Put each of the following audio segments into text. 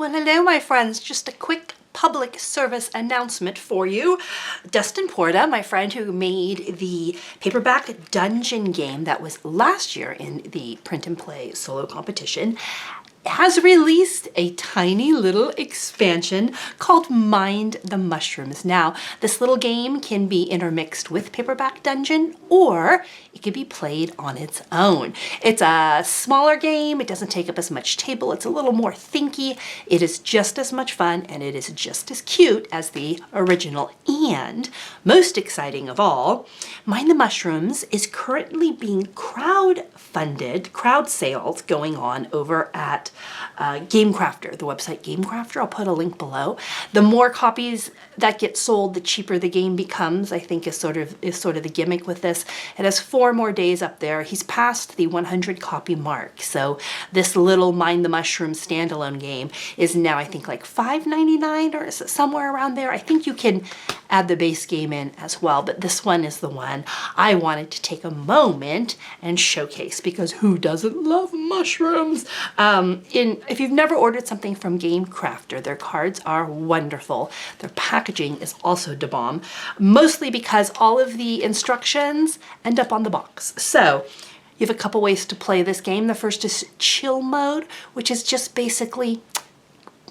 Well, hello, my friends. Just a quick public service announcement for you. Dustin Porta, my friend who made the Paperback Dungeon game that was last year in the print and play solo competition, has released a tiny little expansion called Mind the Mushrooms. Now, this little game can be intermixed with Paperback Dungeon, or it can be played on its own. It's a smaller game, it doesn't take up as much table, it's a little more thinky, it is just as much fun, and it is just as cute as the original. And most exciting of all, Mind the Mushrooms is currently being crowd-funded, crowd sales going on over at GameCrafter, the website GameCrafter. I'll put a link below. The more copies that get sold, the cheaper the game becomes, I think is sort of the gimmick with this. It has 4 more days up there. He's passed the 100 copy mark. So this little Mind the Mushrooms standalone game is now, I think, like $5.99 or somewhere around there. I think you can add the base game in as well, but this one is the one I wanted to take a moment and showcase, because who doesn't love mushrooms? If you've never ordered something from GameCrafter, their cards are wonderful. Their packaging is also da bomb, mostly because all of the instructions end up on the box. So you have a couple ways to play this game. The first is chill mode, which is just basically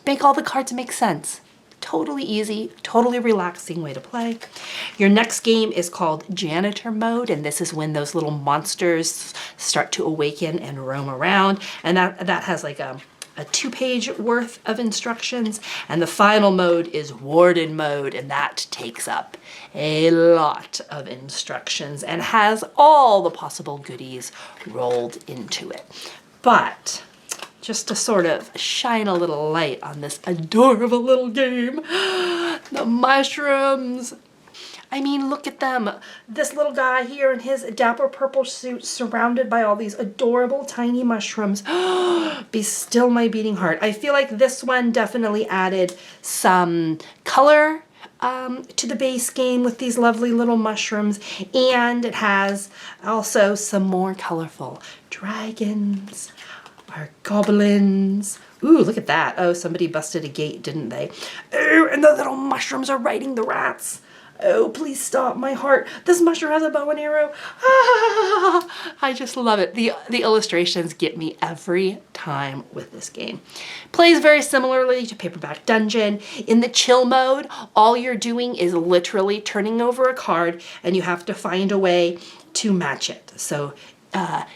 make all the cards make sense. Totally easy, totally relaxing way to play. Your next game is called Janitor Mode, and this is when those little monsters start to awaken and roam around. And that has like a 2-page worth of instructions. And the final mode is Warden Mode, and that takes up a lot of instructions and has all the possible goodies rolled into it. But just to sort of shine a little light on this adorable little game, the mushrooms. I mean, look at them. This little guy here in his dapper purple suit, surrounded by all these adorable tiny mushrooms. Be still my beating heart. I feel like this one definitely added some color to the base game with these lovely little mushrooms, and it has also some more colorful dragons, our goblins. Ooh, look at that. Oh, somebody busted a gate, didn't they? Oh, and the little mushrooms are riding the rats. Oh, please stop, my heart. This mushroom has a bow and arrow. Ah, I just love it. The illustrations get me every time with this game. Plays very similarly to Paperback Dungeon. In the chill mode, all you're doing is literally turning over a card, and you have to find a way to match it. So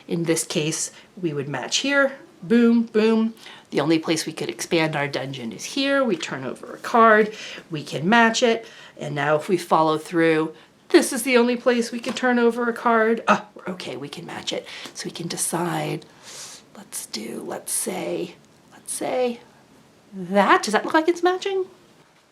in this case, we would match here. Boom, boom. The only place we could expand our dungeon is here. We turn over a card, we can match it. And now if we follow through, this is the only place we can turn over a card. Oh, okay, we can match it. So we can decide, let's say that. Does that look like it's matching?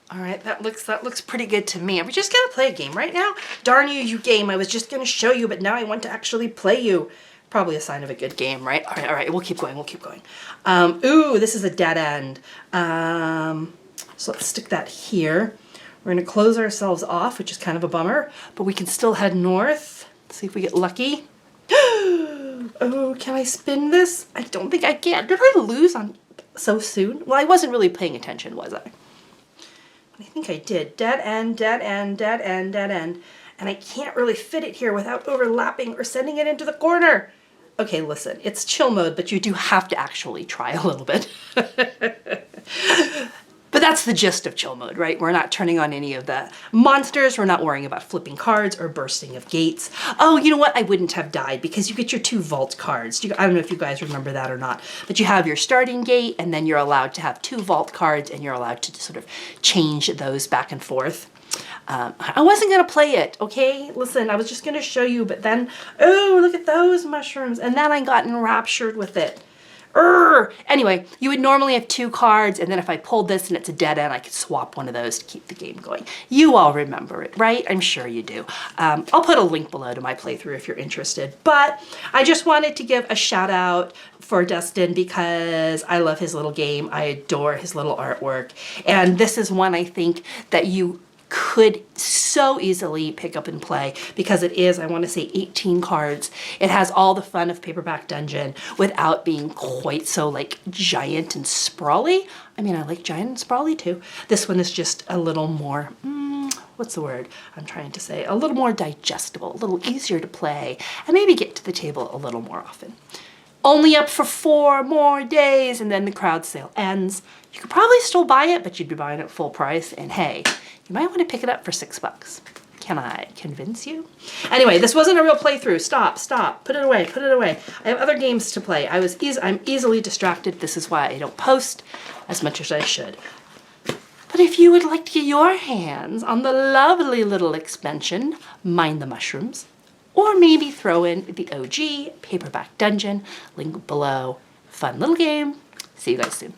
All right, that looks pretty good to me. Are we just gonna play a game right now? Darn you, you game. I was just gonna show you, but now I want to actually play you. Probably a sign of a good game, right? All right, we'll keep going, ooh, this is a dead end. So let's stick that here. We're gonna close ourselves off, which is kind of a bummer, but we can still head north. Let's see if we get lucky. Oh, can I spin this? I don't think I can. Did I lose on so soon? Well, I wasn't really paying attention, was I? I think I did. Dead end, dead end, dead end, dead end. And I can't really fit it here without overlapping or sending it into the corner. Okay, listen, it's chill mode, but you do have to actually try a little bit. But that's the gist of chill mode, right? We're not turning on any of the monsters. We're not worrying about flipping cards or bursting of gates. Oh, you know what? I wouldn't have died because you get your 2 vault cards. I don't know if you guys remember that or not, but you have your starting gate, and then you're allowed to have 2 vault cards, and you're allowed to sort of change those back and forth. I wasn't gonna play it, okay? Listen, I was just gonna show you, but then, oh, look at those mushrooms. And then I got enraptured with it. Anyway, you would normally have 2 cards, and then if I pulled this and it's a dead end, I could swap one of those to keep the game going. You all remember it, right? I'm sure you do. I'll put a link below to my playthrough if you're interested. But I just wanted to give a shout out for Dustin because I love his little game. I adore his little artwork. And this is one I think that you could so easily pick up and play because it is, I want to say 18 cards. It has all the fun of Paperback Dungeon without being quite so like giant and sprawly. I mean, I like giant and sprawly too. This one is just a little more, what's the word I'm trying to say? A little more digestible, a little easier to play, and maybe get to the table a little more often. Only up for 4 more days and then the crowd sale ends. You could probably still buy it, but you'd be buying it full price. And hey, you might want to pick it up for $6. Can I convince you? Anyway, this wasn't a real playthrough. Stop. Put it away. I have other games to play. I'm easily distracted. This is why I don't post as much as I should. But if you would like to get your hands on the lovely little expansion, Mind the Mushrooms, or maybe throw in the OG Paperback Dungeon, link below. Fun little game. See you guys soon.